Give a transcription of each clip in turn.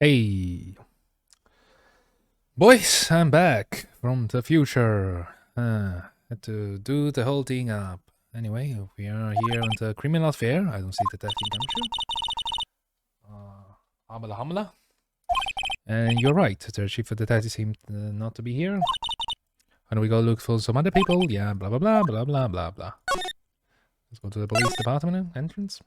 Hey, boys, I'm back from the future. Had to do the whole thing up. Anyway, we are here on the criminal affair. I don't see the detective gumshoe. Hamala Hamala. And you're right, the chief of detective seemed not to be here. And we go look for some other people. Yeah, blah blah blah blah blah blah blah. Let's go to the police department entrance.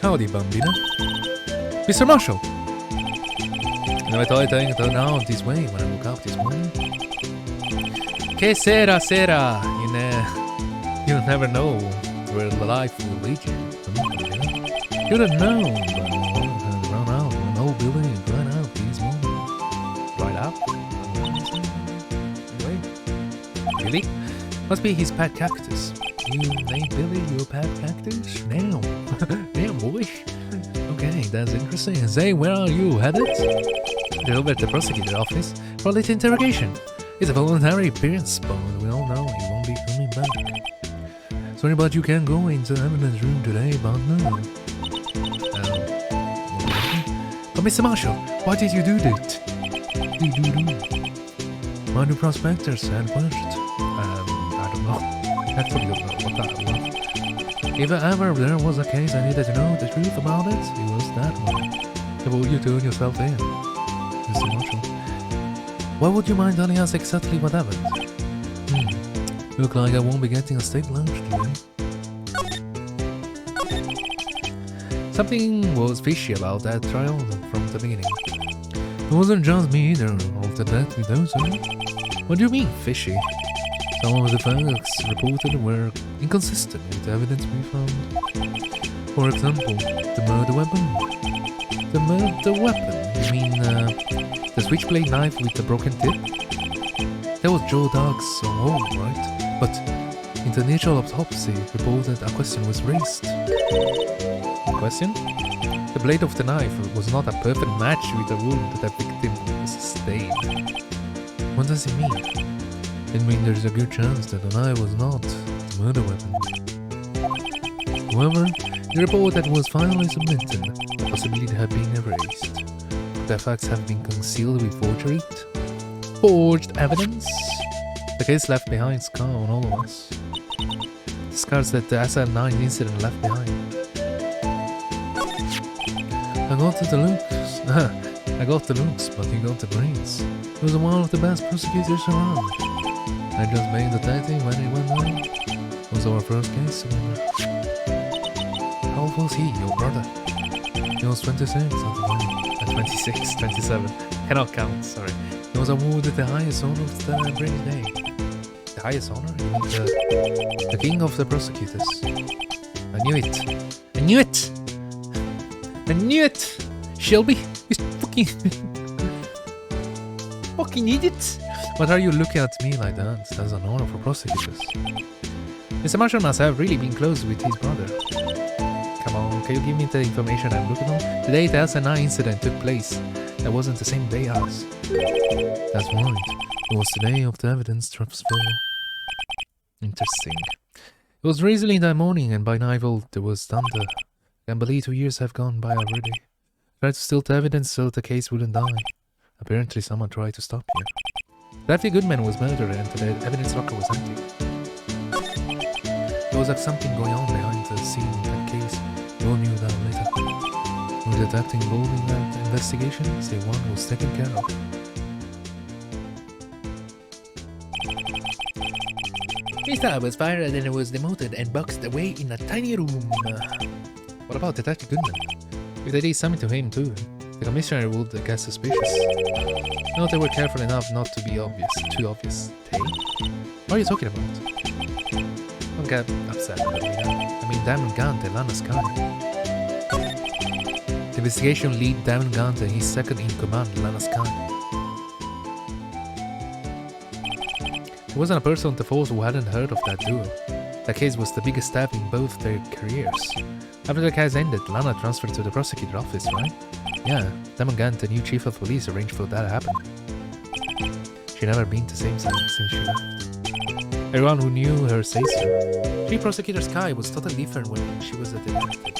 Howdy, Bambino. Mr. Marshall! I thought I'd turn around this way when I woke up this morning. Que sera, sera! You'll never know where life will lead you. You don't know, but run out. No, Billy, run out this morning. Right out? Anyway. Really? Must be his pet cactus. You named Billy your pet cactus? Damn. Damn, boy. Okay, that's interesting. Say, where are you headed? They're over at the prosecutor's office for a little interrogation. It's a voluntary appearance, but we all know he won't be coming back. Sorry, but you can't go into the evidence room today, but no. But Mr. Marshall, why did you do that? My new prospectors had pushed. I don't know. I forgot what that was. If ever there was a case I needed to know the truth about it, it was that one. How will you turn yourself in, Mr. Marshall? Why would you mind telling us exactly what happened? Look like I won't be getting a steak lunch today. Something was fishy about that trial from the beginning. It wasn't just me either, after that we don't say. What do you mean, fishy? Some of the facts reported were inconsistent with the evidence we found. For example, the murder weapon. The murder weapon? You mean the switchblade knife with the broken tip? That was Joe Doug's home, right? But in the initial autopsy reported a question was raised. A question? The blade of the knife was not a perfect match with the wound that the victim sustained. What does it mean? It means there's a good chance that the knife was not the murder weapon. However, the report that was finally submitted, the possibility had been erased. The facts have been concealed with forged evidence. The case left behind scar on all of us. The scars that the SL9 incident left behind. I got the looks, but you got the brains. He was one of the best prosecutors around. I just made the detective when he went home. Was our first case together. How old was he, your brother? He was 26 at the time. 26, 27. Cannot count, sorry. He was awarded the highest honor of the British Day. The highest honor? You mean the king of the prosecutors. I knew it. I knew it! I knew it! Shelby, you fucking... fucking idiot! What are you looking at me like that? That's an honor for prosecutors. Mr. Marshall must have really been close with his brother. Come on, can you give me the information I'm looking on? The day the SNI incident took place, that wasn't the same day as. That's right. It was the day of the evidence transfer. Interesting. It was drizzling that morning and by nightfall there was thunder. I can't believe 2 years have gone by already. I tried to steal the evidence so the case wouldn't die. Apparently someone tried to stop you. Daphne Goodman was murdered and the evidence locker was empty. There was like something going on behind the scene in that case. We all knew that later. The detective involved in that investigation said one was taken care of. His dad was fired and then it was demoted and boxed away in a tiny room. What about Detective Goodman? If they did something to him too, the commissioner would get suspicious. No, they were careful enough not to be too obvious. Tay? What are you talking about? Don't get upset about me now. I mean Damon Gant and Lana Sky. The investigation lead Damon Gant and his second in command, Lana Sky. There wasn't a person on the force who hadn't heard of that duo. That case was the biggest step in both their careers. After the case ended, Lana transferred to the prosecutor's office, right? Yeah, Damon Gant, the new chief of police, arranged for that to happen. She'd never been the same since she left. Everyone who knew her says so. Chief Prosecutor Sky was totally different when she was a detective.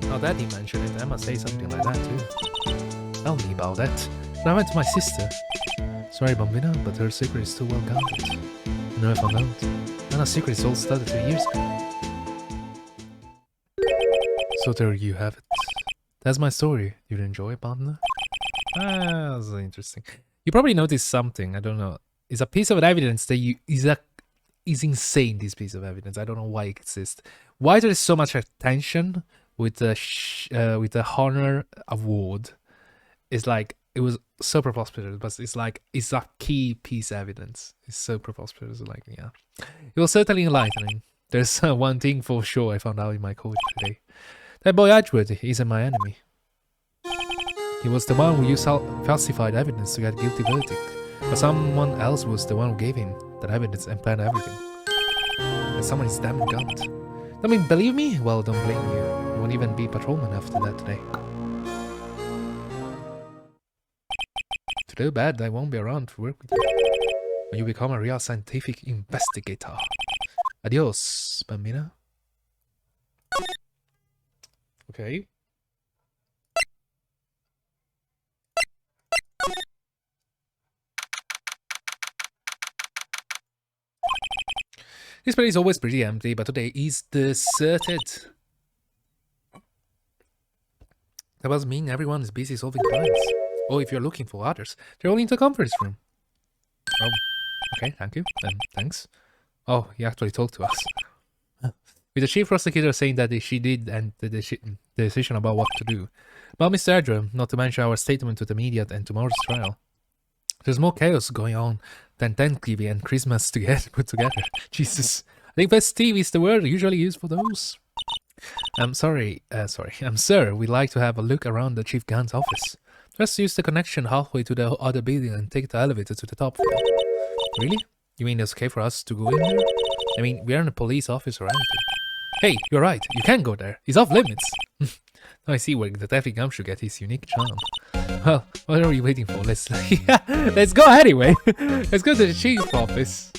Now that he mentioned it, I must say something like that too. Tell me about that. When I went to my sister. Sorry, Bambina, but her secret is too well guarded. You know, I found out. And her secret is all started 2 years ago. So there you have it. That's my story. Did you enjoy, partner? Ah, that's interesting. You probably noticed something. I don't know. It's a piece of evidence that is insane. This piece of evidence. I don't know why it exists. Why there is so much attention with the honor award? It's like it was so preposterous, but it's a key piece of evidence. It's so preposterous. Like, yeah, it was certainly enlightening. There's one thing for sure I found out in my court today. That boy Edward isn't my enemy. He was the one who used falsified evidence to get a guilty verdict, but someone else was the one who gave him that evidence and planned everything. And someone is damn gunned. I mean, believe me? Well, don't blame you. You won't even be patrolman after that today. Too bad I won't be around to work with you when you become a real scientific investigator. Adios, Bambina. Okay. This place is always pretty empty, but today is deserted. That must mean everyone is busy solving crimes. Or if you're looking for others, they're all in the conference room. Oh, okay, thank you. Thanks. Oh, he actually talked to us. With the chief prosecutor saying that she did and the decision about what to do. Well, Mr. Edger, not to mention our statement to the media and tomorrow's trial. There's more chaos going on than Thanksgiving and Christmas put together. Jesus. I think festive is the word usually used for those. I'm sorry, sir, we'd like to have a look around the Chief Gun's office. Just use the connection halfway to the other building and take the elevator to the top floor. Really? You mean it's okay for us to go in there? I mean, we aren't a police office or anything. Hey, you're right, you can't go there. It's off limits. Now I see where the Detective Gum should get his unique charm. Well, what are we waiting for? Let's go anyway. Let's go to the chief office.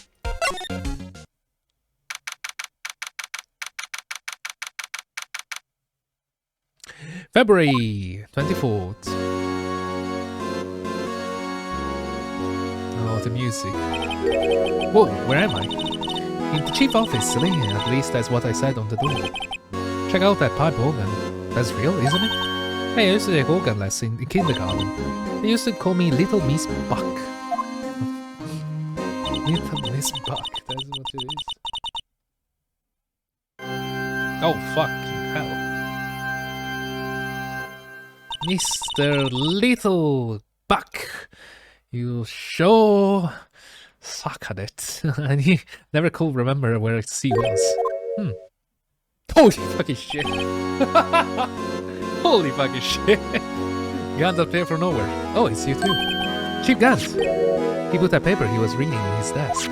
February 24th. Oh, the music. Whoa, where am I? In the chief office, silly. At least that's what I said on the door. Check out that pipe organ. That's real, isn't it? Hey, I used to take organ lesson in kindergarten. They used to call me Little Miss Buck. Little Miss Buck, that's what it is. Oh, fucking hell. Mr. Little Buck, you sure suck at it. And he never could remember where C was. Holy fucking shit. Holy fucking shit. Gans appeared from nowhere. Oh, it's you too. Chief Gans. He put that paper he was reading on his desk.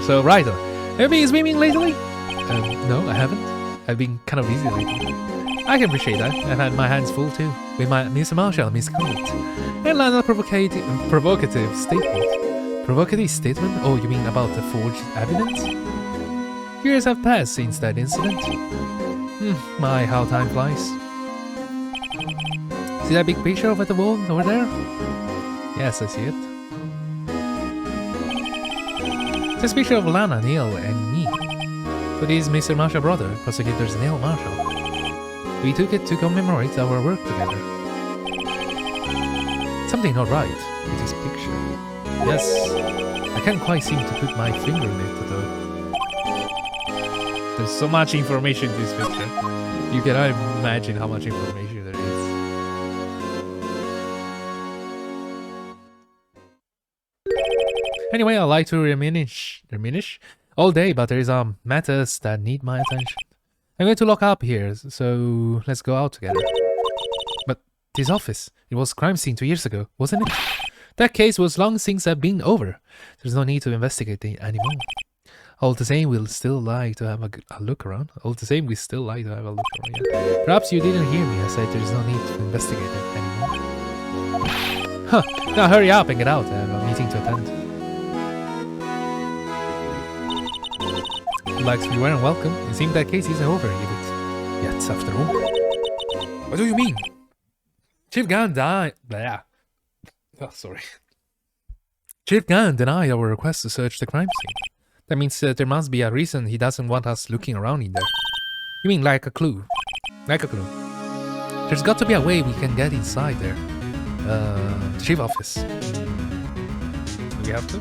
So, right. Have you been swimming lately? No, I haven't. I've been kind of busy lately. I can appreciate that. I've had my hands full too. With my Mr. Marshall and Miss Comet. And another provocative statement. Provocative statement? Oh, you mean about the forged evidence? Years have passed since that incident. My, how time flies. See that big picture over the wall over there? Yes, I see it. It's a picture of Lana, Neil, and me. So this is Mr. Marshall's brother, Prosecutor Neil Marshall. We took it to commemorate our work together. Something not right with this picture. Yes, I can't quite seem to put my finger in it though. There's so much information in this picture. You cannot imagine how much information there is. Anyway, I like to reminisce all day, but there is matters that need my attention. I'm going to lock up here, so let's go out together. But this office, it was a crime scene 2 years ago, wasn't it? That case was long since been over. There's no need to investigate it anymore. All the same, we'll still like to have a look around. Yeah. Perhaps you didn't hear me. I said there's no need to investigate it anymore. Huh. Now hurry up and get out. I have a meeting to attend. like we weren't welcome. It seemed that case isn't over yet, after all. What do you mean? Chief Gann died. Oh, sorry. Chief Gann denied our request to search the crime scene. That means there must be a reason he doesn't want us looking around in there. You mean like a clue? Like a clue. There's got to be a way we can get inside there. The chief office. Do we have to?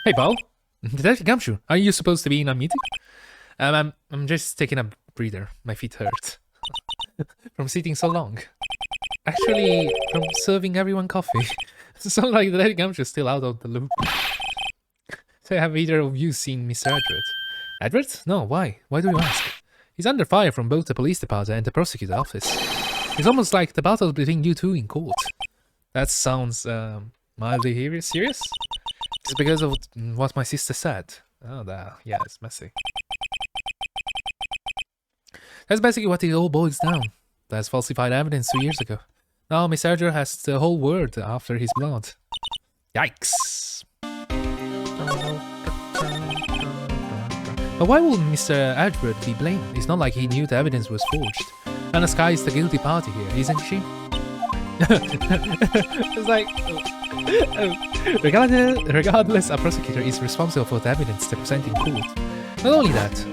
Hey, Paul. Detective Gumshoe, are you supposed to be in a meeting? I'm just taking a breather. My feet hurt. From sitting so long. Actually, from serving everyone coffee. So like Detective Gumshoe is still out of the loop. So have either of you seen Mr. Edward? Edward? No, why? Why do you ask? He's under fire from both the police department and the prosecutor's office. It's almost like the battle between you two in court. That sounds mildly serious? It's because of what my sister said. Oh, yeah, it's messy. That's basically what it all boils down. There's falsified evidence 2 years ago. Now Miss Edgar has the whole world after his blood. Yikes! But why would Mr. Edward be blamed? It's not like he knew the evidence was forged. Anaska is the guilty party here, isn't she? It's like... regardless, a prosecutor is responsible for the evidence they present in court. Not only that,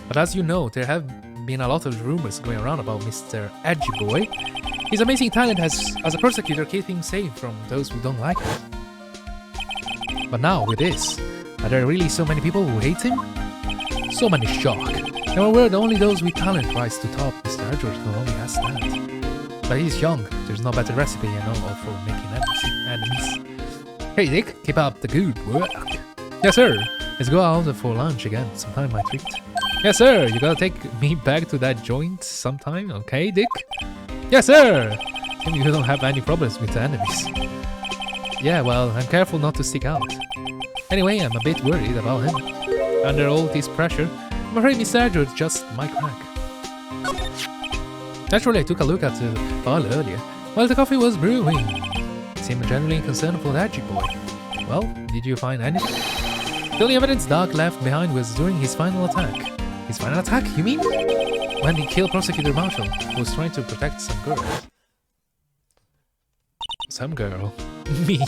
but as you know, there have been a lot of rumors going around about Mr. Edgy Boy. His amazing talent as a prosecutor keeps him safe from those who don't like him. But now, with this, are there really so many people who hate him? So many shock. In a word, only those with talent rise to top. Mr. Edward not only has that. But he's young. There's no better recipe I know of for making enemies. Hey Dick, keep up the good work. Yes sir. Let's go out for lunch again. Sometime my treat. Yes sir. You gotta take me back to that joint sometime, okay Dick? Yes sir. Maybe you don't have any problems with the enemies. Yeah, well, I'm careful not to stick out. Anyway, I'm a bit worried about him. Under all this pressure, I'm afraid Mr. Edward just might crack. Naturally, I took a look at the bar earlier, while the coffee was brewing. Seemed genuinely concerned for the Edgy Boy. Well, did you find anything? The only evidence Doc left behind was during his final attack. His final attack, you mean? When he killed Prosecutor Marshall, who was trying to protect some girl. Some girl? Me.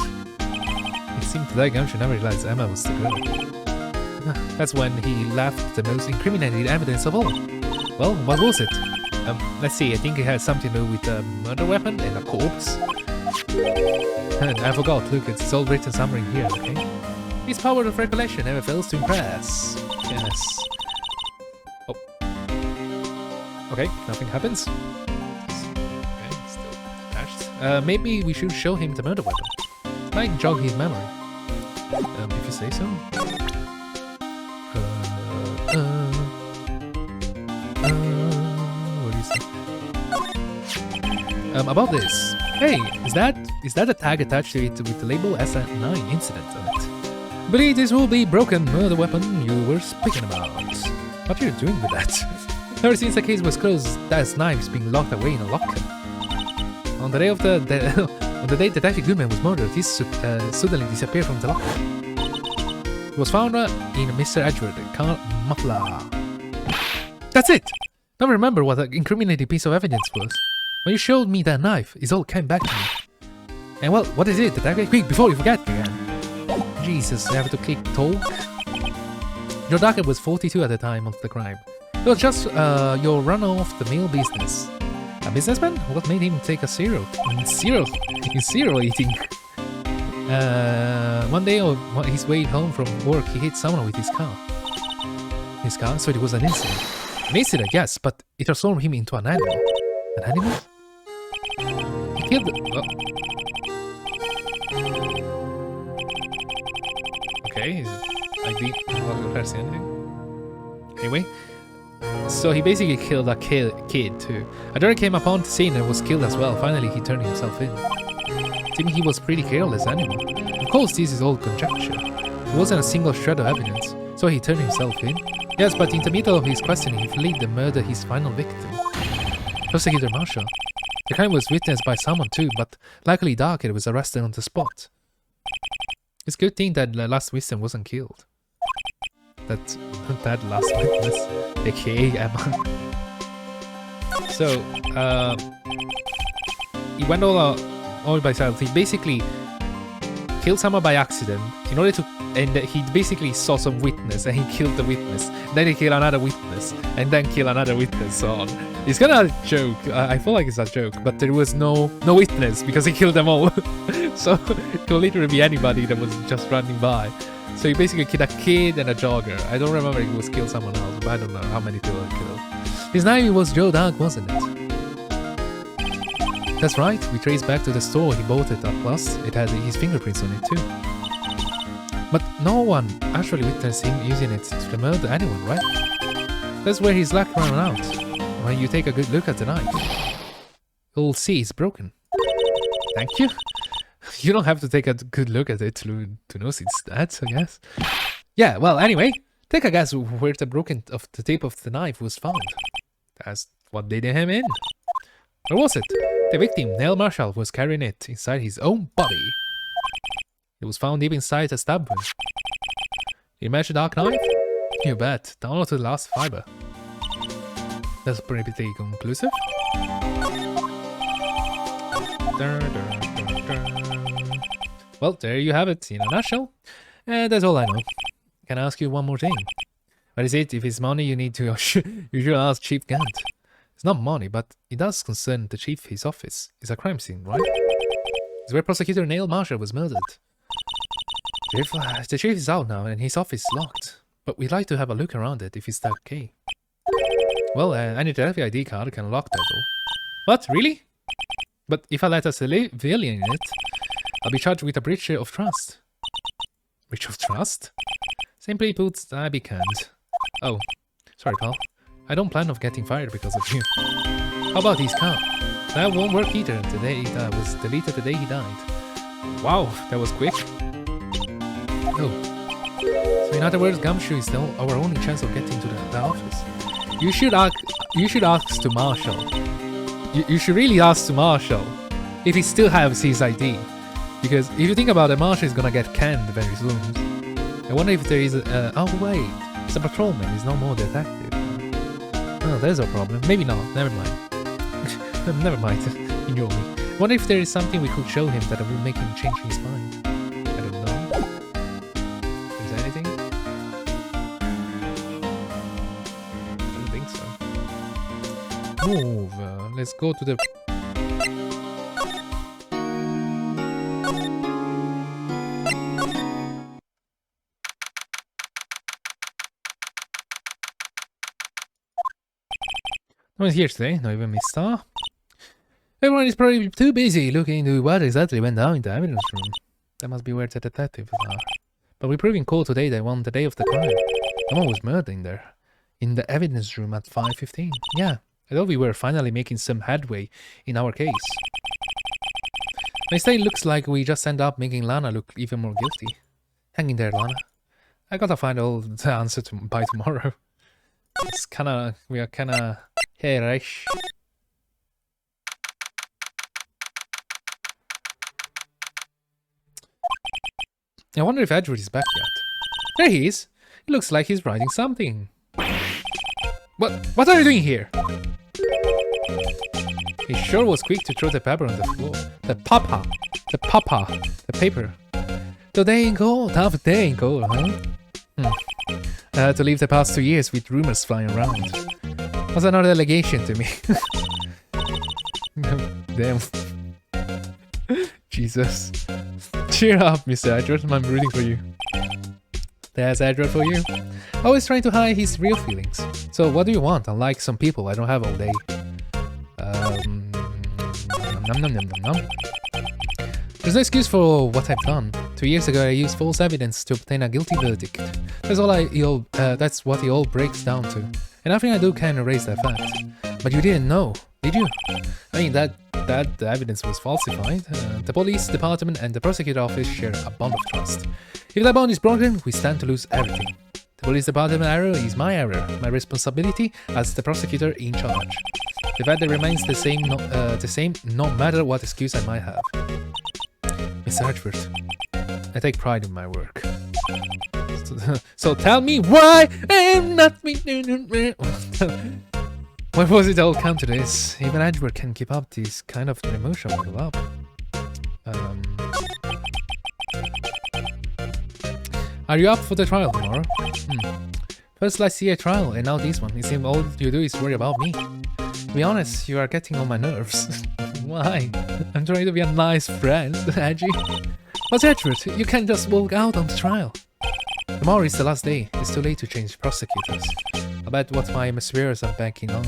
It seemed that Gumshoe never realized Emma was the girl. That's when he left the most incriminating evidence of all. Well, what was it? Let's see, I think it had something to do with a murder weapon and a corpse. And I forgot, look, it's all written somewhere in here, okay? His power of recollection never fails to impress. Yes. Oh. Okay, nothing happens. Okay, still attached. Maybe we should show him the murder weapon. Might jog his memory. If you say so. About this. Hey, is that a tag attached to it with the label SN9 incident on it? I believe this will be broken murder weapon you were speaking about. What are you doing with that? Ever since the case was closed, that knife's being locked away in a locker. On the day of on the day Detective Goodman was murdered, this suddenly disappeared from the locker. It was found in Mr. Edward's car muffler. That's it! Now remember what an incriminating piece of evidence was. When you showed me that knife, it all came back to me. And well, what is it, Detective? Quick, before you forget again. Jesus, I have to click talk. Your docket was 42 at the time of the crime. It was just your run-off-the-mill business. A businessman? What made him take a cereal? Cereal eating. One day on his way home from work, he hit someone with his car. His car? So it was an incident. An incident, yes, but it transformed him into an animal. An animal? He killed Okay, I didn't see anything. Anyway, so he basically killed a kid too. A driver came upon the scene and was killed as well. Finally, he turned himself in. Seeming he was pretty careless animal. Of course, this is all conjecture. There wasn't a single shred of evidence, so he turned himself in. Yes, but in the middle of his questioning, he fled and murdered his final victim. Prosecutor Marshall. The crime was witnessed by someone too, but luckily Darkhead was arrested on the spot. It's a good thing that the last witness wasn't killed. That last witness, aka Emma. So, he went all by himself. He basically killed someone by accident in order to, and he basically saw some witness and he killed the witness. Then he killed another witness and then killed another witness. So on. It's kind of a joke. I feel like it's a joke, but there was no witness because he killed them all. So it could literally be anybody that was just running by. So he basically killed a kid and a jogger. I don't remember if he was killed someone else, but I don't know how many people he killed. His name was Joe Dog, wasn't it? That's right, we traced back to the store he bought it at, plus it had his fingerprints on it too. But no one actually witnessed him using it to murder anyone, right? That's where his luck ran out. When you take a good look at the knife, you'll see it's broken. Thank you. You don't have to take a good look at it to notice it's that, I guess. Yeah, well, anyway, take a guess where the broken of the tip of the knife was found. That's what did him in. Where was it? The victim, Neil Marshall, was carrying it inside his own body. It was found deep inside a stab wound. You measure dark knife? You bet. Down to the last fiber. That's pretty conclusive. Well, there you have it in a nutshell. And that's all I know. Can I ask you one more thing? What is it? If it's money you need to, you should ask Chief Gant. It's not money, but it does concern the chief, his office. It's a crime scene, right? It's where Prosecutor Neil Marshall was murdered. The chief is out now and his office is locked. But we'd like to have a look around it if it's that okay. Well, any ID card can lock that door. What? Really? But if I let a civilian in it, I'll be charged with a breach of trust. Breach of trust? Simply put, I can't. Oh, sorry pal. I don't plan on getting fired because of you. How about his car? That won't work either. Today that was deleted the day he died. Wow, that was quick. Oh. So in other words, Gumshoe is our only chance of getting to the office. You should ask to Marshall. You should really ask to Marshall if he still has his ID. Because if you think about it, Marshall is gonna get canned very soon. I wonder if there is a... oh wait, it's a patrolman, he's no more detective. Oh, there's a problem. Maybe not, never mind. Never mind, ignore me. I wonder if there is something we could show him that will make him change his mind. I don't know. Is there anything? I don't think so. Move. Let's go to the... No one's here today, not even Miss Star. Everyone is probably too busy looking into what exactly went down in the evidence room. That must be where the detectives are. But we proved in court today that on the day of the crime, someone was murdered in there. In the evidence room at 5:15. Yeah, I thought we were finally making some headway in our case. Instead, it looks like we just end up making Lana look even more guilty. Hang in there, Lana. I gotta find all the answer by tomorrow. It's we are kinda here-ish. I wonder if Edward is back yet. There he is! It looks like he's writing something. What are you doing here? He sure was quick to throw the paper on the floor. The paper. Today in court, tough day in court, huh? I had to live the past 2 years with rumors flying around. Was another allegation to me. Damn. Jesus. Cheer up, Mr. Edward. I'm rooting for you. There's Edward for you. Always trying to hide his real feelings. So what do you want? Unlike some people, I don't have all day. There's no excuse for what I've done. 2 years ago, I used false evidence to obtain a guilty verdict. That's what it all breaks down to. And nothing I do can erase that fact. But you didn't know, did you? I mean, that the evidence was falsified. The police department and the prosecutor office share a bond of trust. If that bond is broken, we stand to lose everything. The police department error is my error, my responsibility as the prosecutor in charge. The fact remains the same, no matter what excuse I might have. Mr. Edward, I take pride in my work. So tell me why I'm not... Why was it all come to this? Even Edward can keep up this kind of emotional up. Are you up for the trial tomorrow? First let's see a trial, and now this one. It seems all you do is worry about me. To be honest, you are getting on my nerves. Why? I'm trying to be a nice friend, Edgy. What's Edward? You can't just walk out on the trial. Tomorrow is the last day. It's too late to change prosecutors. I bet what my misbehaviors are banking on.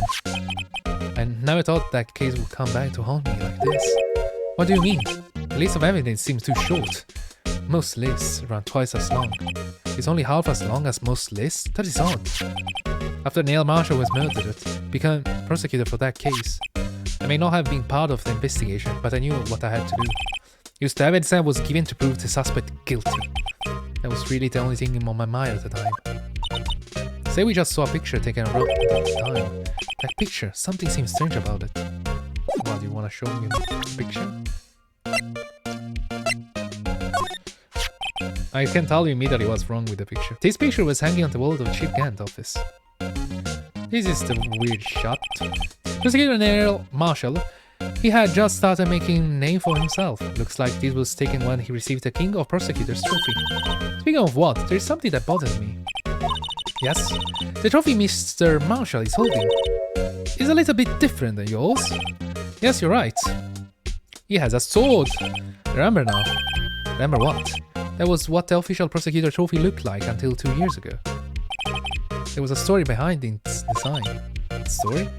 I never thought that case would come back to haunt me like this. What do you mean? The list of evidence seems too short. Most lists run twice as long. It's only half as long as most lists? That is odd. After Neil Marshall was murdered, I became prosecutor for that case. I may not have been part of the investigation, but I knew what I had to do. Used the evidence I was given to prove the suspect guilty. That was really the only thing on my mind at the time. Say we just saw a picture taken around at the time. That picture, something seems strange about it. Well, do you want to show me the picture? I can tell you immediately what's wrong with the picture. This picture was hanging on the wall of the Chief Gant's office. This is the weird shot. Prosecutor Neil Marshall, he had just started making a name for himself. Looks like this was taken when he received the King of Prosecutors trophy. Speaking of what, there is something that bothers me. Yes? The trophy Mr. Marshall is holding is a little bit different than yours. Yes, you're right. He has a sword. Remember now. Remember what? That was what the official prosecutor trophy looked like until 2 years ago. There was a story behind its design. Story?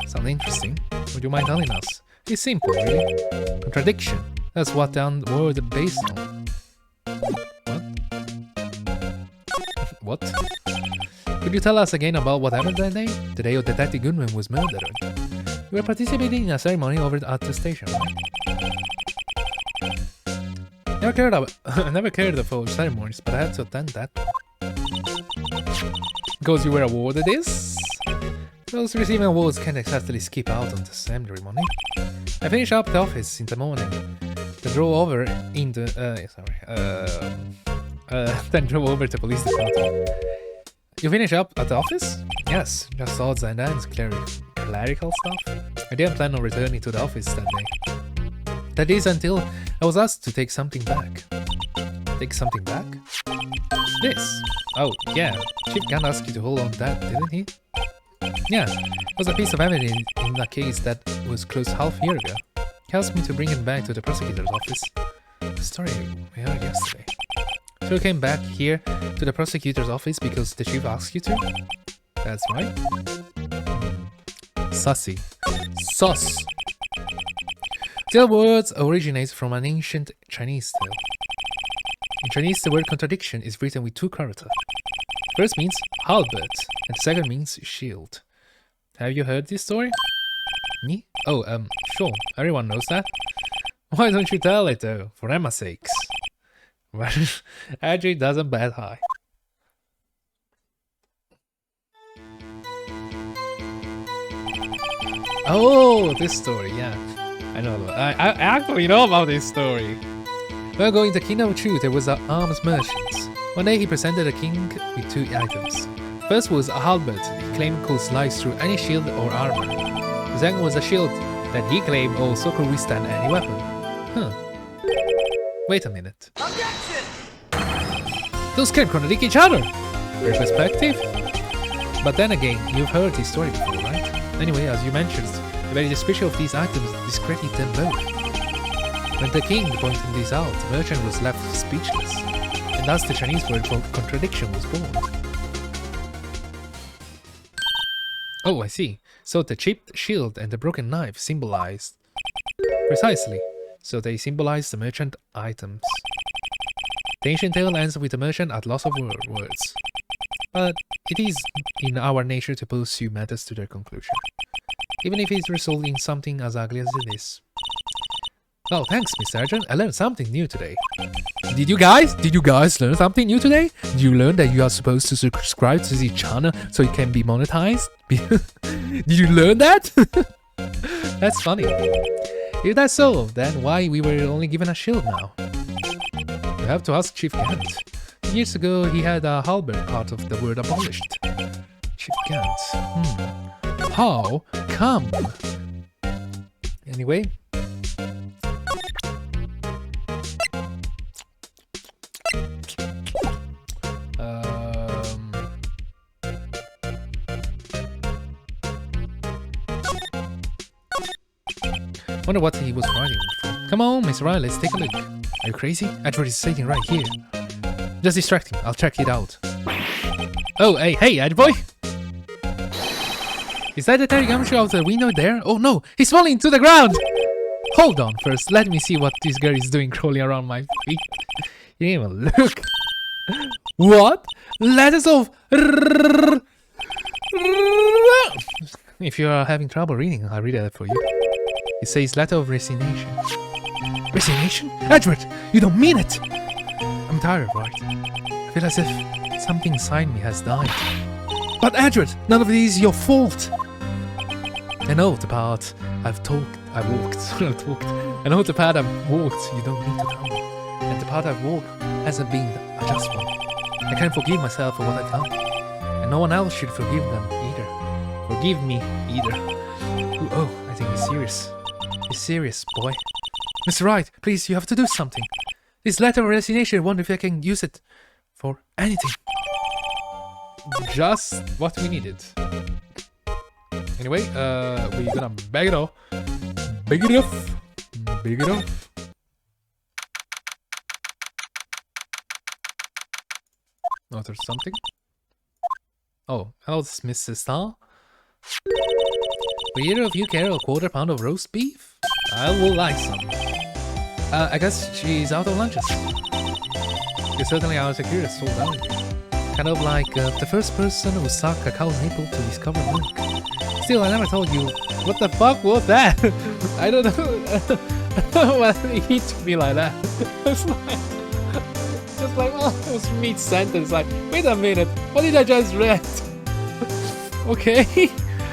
Sounds interesting. Would you mind telling us? It's simple, really. Contradiction. That's what the word is based on. What? What? Could you tell us again about what happened that day? The day Detective Goodman was murdered. You were participating in a ceremony over at the station, right? Never cared about ceremonies, but I had to attend that one. Because you were awarded this? Those receiving awards can't exactly skip out on the ceremony. I finished up the office in the morning. Then drove over in the then drove over to the police department. You finish up at the office? Yes, just odds and ends, clerical stuff. I didn't plan on returning to the office that day. That is until I was asked to take something back. Take something back? This? Oh, yeah. Chief Gunn asked you to hold on to that, didn't he? Yeah, it was a piece of evidence in a case that was closed half a year ago. He asked me to bring it back to the prosecutor's office. The story we heard yesterday. So you came back here to the prosecutor's office because the chief asked you to? That's right. Sussy. Sus! The words originate from an ancient Chinese tale. In Chinese, the word contradiction is written with two characters. First means halberd, and the second means shield. Have you heard this story? Me? Oh, sure. Everyone knows that. Why don't you tell it though, for Emma's sakes? Well, Adri doesn't bat high. Oh, this story, yeah. I know. I actually know about this story. While going to Kingdom of Truth, there was an arms merchant. One day he presented the king with two items. First was a halberd he claimed could slice through any shield or armor. The second was a shield that he claimed also could withstand any weapon. Huh. Wait a minute. Objection! Those can't contradict each other! Perspective? But then again, you've heard this story before, right? Anyway, as you mentioned, the very description of these items discredited them both. When the king pointed this out, the merchant was left speechless, and thus the Chinese word for contradiction was born. Oh, I see. So the chipped shield and the broken knife symbolized... Precisely. So they symbolize the merchant items. The ancient tale ends with the merchant at loss of words. But it is in our nature to pursue matters to their conclusion, even if it results in something as ugly as it is. Oh, thanks, Miss Sergeant. I learned something new today. Did you guys learn something new today? Did you learn that you are supposed to subscribe to the channel so it can be monetized? Did you learn that? That's funny. If that's so, then why we were only given a shield now? You have to ask Chief Gant. Years ago, he had a halberd part of the word abolished. Chief Gant. How come? Anyway. Wonder what he was writing for. Come on, Miss Wright, let's take a look. Are you crazy? Edward is sitting right here. Just distract him. I'll check it out. Oh, hey, Ed boy! Is that the Terry gumshoe out the window there? Oh no, he's falling to the ground! Hold on first, let me see what this girl is doing crawling around my feet. You didn't even look. What? Letters of... If you are having trouble reading, I'll read it for you. It says letter of resignation. Resignation? Edward, you don't mean it! I'm tired, right? I feel as if something inside me has died. But Edward, none of this is your fault! I know the part I walked. I know the part I've walked, you don't need to tell me. And the part I've walked hasn't been a just one. I can't forgive myself for what I've done. And no one else should forgive them either. Forgive me either. Oh, I think he's serious. He's serious, boy. Mr. Wright, please, you have to do something. This letter of resignation, I wonder if I can use it for anything. Just what we needed. Anyway, we're gonna bag it off. Bag it off. Bag it off. Oh, there's something. Oh, hello, this is Mrs. Starr. Will either of you care a quarter pound of roast beef? I will like some. I guess she's out of lunches. You're certainly out of curious, sold out. Kind of like the first person who sucked a cow's nipple to discover milk. Still, I never told you. What the fuck was that? I don't know. Well, it hit me like that. It's like, almost mid-sentence. Like, wait a minute, what did I just read? Okay.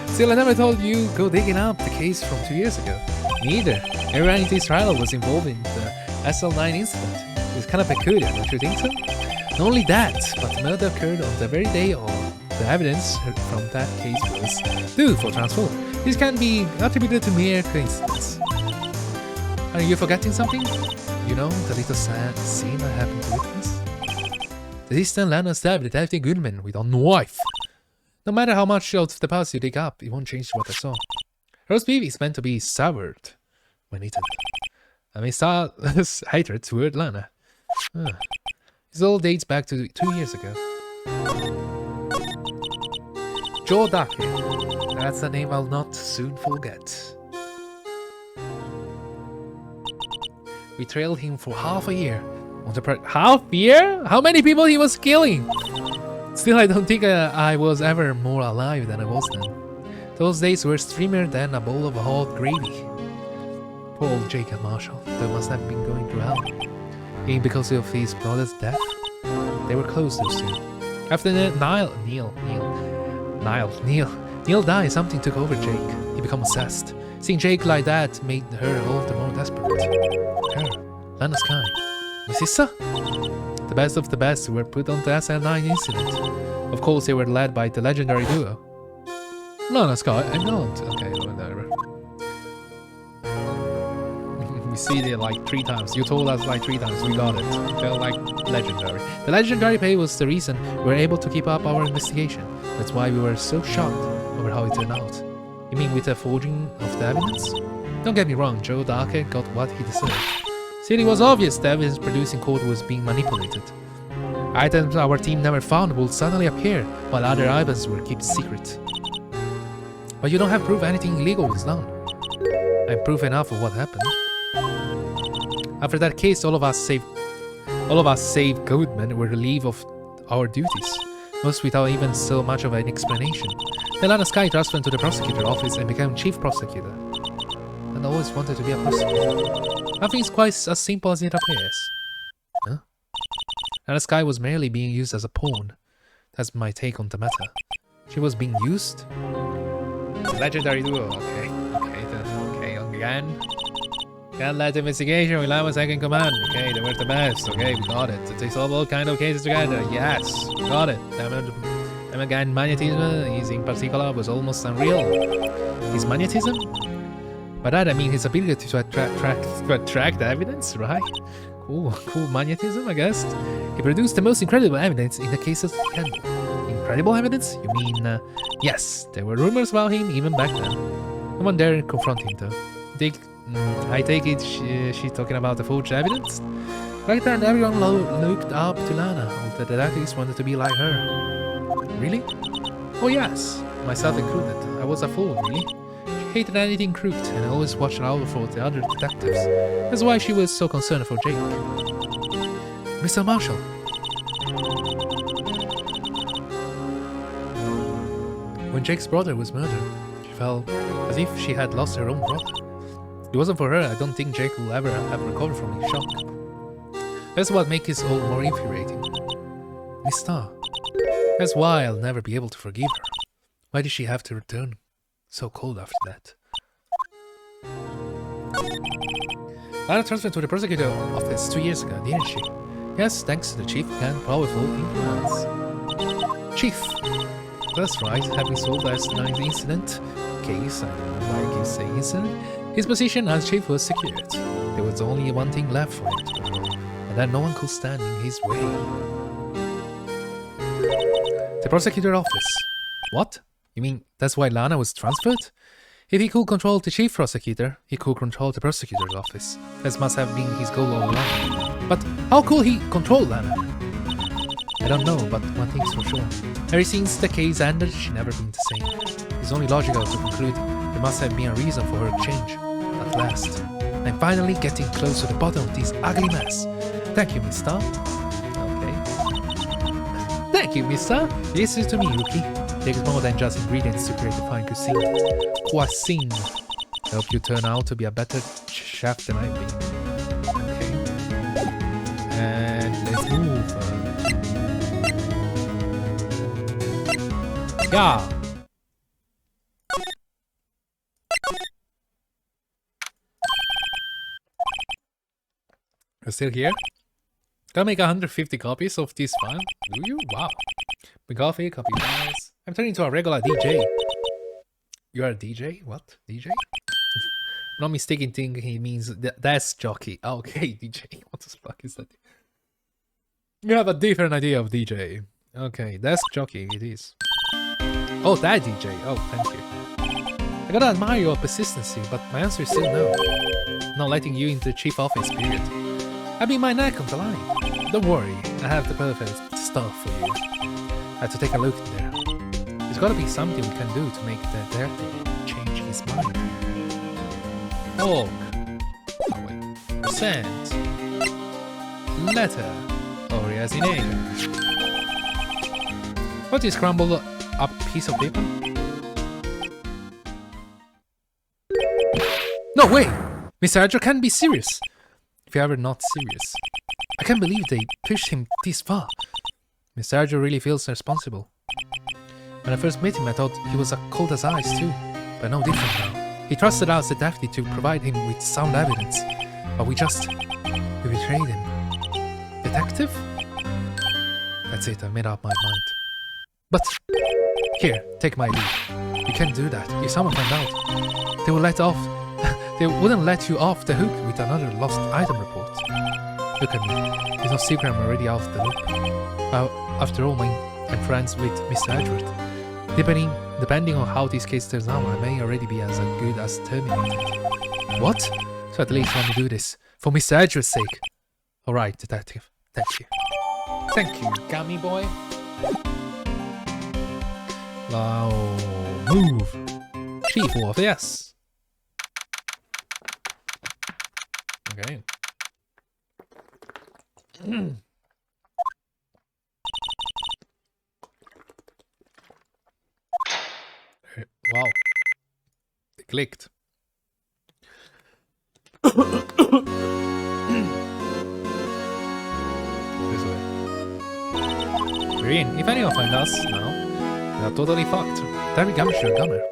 Still, I never told you go digging up the case from 2 years ago. Neither. Everyone in this trial was involved in the SL9 incident. It's kind of peculiar, don't you think so? Not only that, but the murder occurred on the very day of the evidence from that case was due for transfer. This can be attributed to mere coincidence. Are you forgetting something? You know, the little sad scene I happened to witness? The distant Lana stabbed Detective Goodman with a knife. No matter how much of the past you dig up, it won't change what I saw. Roast beef is meant to be savored when eaten. I may start hatred toward Lana. This all dates back to 2 years ago. Joe Dake. That's a name I'll not soon forget. We trailed him for half a year. Half year? How many people he was killing? Still, I don't think I was ever more alive than I was then. Those days were streamier than a bowl of hot gravy. Poor old Jacob Marshall, they must have been going through hell. Being because of his brother's death? They were close those two. After Neil died, something took over Jake. He became obsessed. Seeing Jake like that made her all the more desperate. Her, Lana Sky, Mississa? The best of the best were put on the SL9 incident. Of course, they were led by the legendary duo. Lana Sky and Gaunt. Okay, whatever. We see it like 3 times. You told us like 3 times. We got it. Felt like legendary. The legendary pay was the reason we were able to keep up our investigation. That's why we were so shocked over how it turned out. You mean with the forging of the evidence? Don't get me wrong, Joe Dake got what he deserved. Still, it was obvious the evidence produced in court was being manipulated. Items our team never found would suddenly appear, while other items were kept secret. But you don't have proof anything illegal was done. And proof enough of what happened. After that case, all of us save Goodman were relieved of our duties, most without even so much of an explanation. Then Lana Sky transferred to the prosecutor office and became chief prosecutor. And I always wanted to be a prosecutor. Nothing's quite as simple as it appears. Huh? And the sky was merely being used as a pawn. That's my take on the matter. She was being used? Legendary duo. Okay, again. Can't let the investigation rely on second command. Okay, they were the best. Okay, we got it. It takes all kind of cases together. Yes, we got it. Damn again, magnetism, his in particular, was almost unreal. His magnetism? By that I mean his ability to attract evidence, right? Cool magnetism, I guess. He produced the most incredible evidence in the cases he handled. Incredible evidence? You mean, yes, there were rumors about him even back then. No one dared confront him though. I take it she's talking about the forged evidence? Back then everyone looked up to Lana. All the detectives wanted to be like her. Really? Oh yes, myself included. I was a fool, really. She hated anything crooked and always watched out for the other detectives. That's why she was so concerned for Jake. Mr. Marshall. When Jake's brother was murdered, she felt as if she had lost her own brother. If it wasn't for her, I don't think Jake will ever have recovered from his shock. That's what makes it all more infuriating. Miss Starr. That's why I'll never be able to forgive her. Why did she have to return so cold after that? Lana transferred to the prosecutor office 2 years ago, didn't she? Yes, thanks to the chief and powerful influence. Chief! That's right, having solved last night's incident case, I don't know why I keep saying incident, his position as chief was secured. There was only one thing left for him to do, and that no one could stand in his way. The prosecutor office. What? You mean that's why Lana was transferred? If he could control the chief prosecutor, he could control the prosecutor's office. That must have been his goal all along. But how could he control Lana? I don't know, but one thing's for sure. Ever since the case ended, she's never been the same. It's only logical to conclude there must have been a reason for her change. At last, I'm finally getting close to the bottom of this ugly mess. Thank you, Miss Starr. Okay. Thank you, Miss Starr. Listen to me, rookie. Takes more than just ingredients to create a fine cuisine. Cuisine. I hope you turn out to be a better chef than I've been. Okay. And let's move. Yeah. You're still here? Gotta make 150 copies of this file? Do you? Wow. Big coffee, copy files. I'm turning into a regular DJ. You are a DJ? What? DJ? Not mistaken thinking he means desk jockey. Okay, DJ. What the fuck is that? You have a different idea of DJ. Okay, desk jockey it is. Oh, that DJ. Oh, thank you. I gotta admire your persistency, but my answer is still no. Not letting you into the chief office, period. I'll be my neck on the line. Don't worry, I have the perfect stuff for you. I have to take a look in there. There's gotta be something we can do to make the detective change his mind. Org. Oh wait. Percent. Letter. Originator. What is crumbled up piece of paper? No way! Mr. Adler can't be serious. If you're ever not serious. I can't believe they pushed him this far. Mr. Adler really feels responsible. When I first met him, I thought he was as cold as ice too, but no different now. He trusted us, the deputy, to provide him with sound evidence, but we betrayed him. Detective? That's it, I made up my mind. But, here, take my lead. You can't do that. If someone found out, they wouldn't let you off the hook with another lost item report. Look at me. It's no secret I'm already out of the loop. After all, I'm friends with Mr. Edward. Depending on how this case turns out, I may already be as good as terminated. What? So at least let me do this. For Mr. Edward's sake. Alright, detective. Thank you. Thank you, gummy boy. Now, move. Chief Wolf, yes. Okay. Wow. It clicked. in. If anyone finds us now, we are totally fucked. Very gumshoe gunner.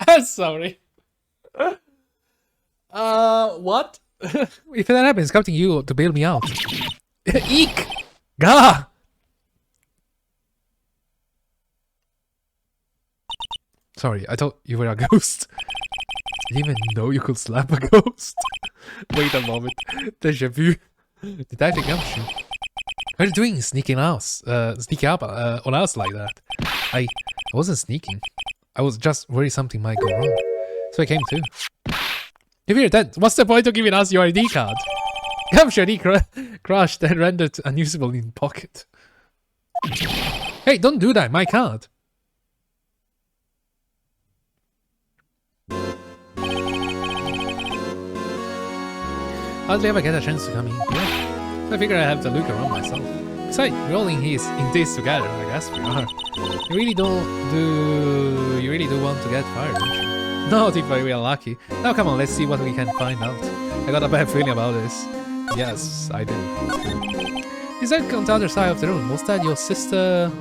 I'm sorry. What? If that happens, coming to you to bail me out. Eek! Gah! Sorry, I thought you were a ghost. I didn't even know you could slap a ghost. Wait a moment. Deja vu. Did I take gumshoe? What are you doing sneaking up on us like that? I wasn't sneaking. I was just worried something might go wrong. So I came too. If you're dead, what's the point of giving us your ID card? Gumshoe ID crashed and rendered unusable in pocket. Hey, don't do that, my card. Hardly ever get a chance to come in here. So I figure I have to look around myself. Besides, we're all in this together, I guess we are. You really do want to get fired, don't you? Not if we are lucky. Now come on, let's see what we can find out. I got a bad feeling about this. Yes, I do. Is that on the other side of the room? Was that your sister?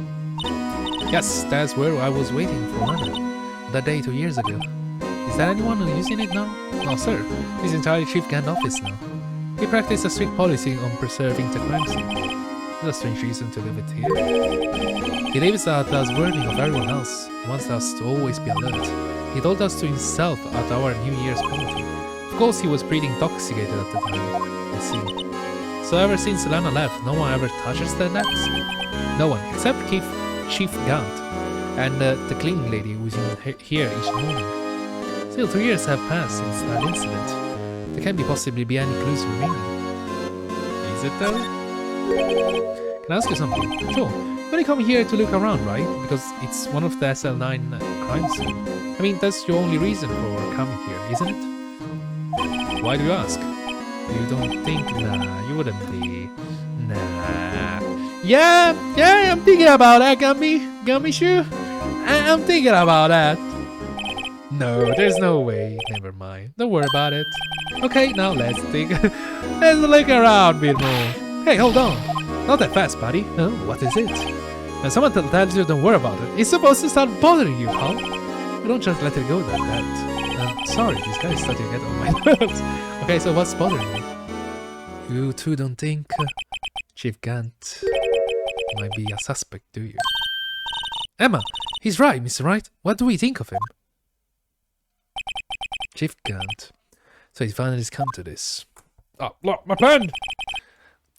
Yes, that's where I was waiting for Nana. That day 2 years ago. Is there anyone using it now? No, sir. It's entirely Chief Gant office now. We practice a strict policy on preserving the crime scene. That's a strange reason to leave it here. He leaves us warning of everyone else. He wants us to always be alert. He told us to himself at our New Year's party. Of course, he was pretty intoxicated at the time. I see. So ever since Lana left, no one ever touches the nets? No one, except Chief Gant and the cleaning lady who's here each morning. Still, 2 years have passed since that incident. There can't possibly be any clues remaining. Is it though? Can I ask you something? Sure. You only come here to look around, right? Because it's one of the SL9 crime scene. I mean, that's your only reason for coming here, isn't it? Why do you ask? You don't think? Nah, you wouldn't be. Nah. Yeah, I'm thinking about that, Gummy Shoe. I'm thinking about that. No, there's no way. Never mind. Don't worry about it. Okay, now let's look around a bit more. Hey, hold on. Not that fast, buddy. Oh, what is it? When someone tells you don't worry about it, it's supposed to start bothering you, huh? You don't just let it go like that. Sorry, this guy is starting to get on my nerves. Okay, so what's bothering you? You two don't think Chief Gant might be a suspect, do you? Emma, he's right, Mr. Wright. What do we think of him? Chief Gant. So he finally come to this. Oh, look, my pen!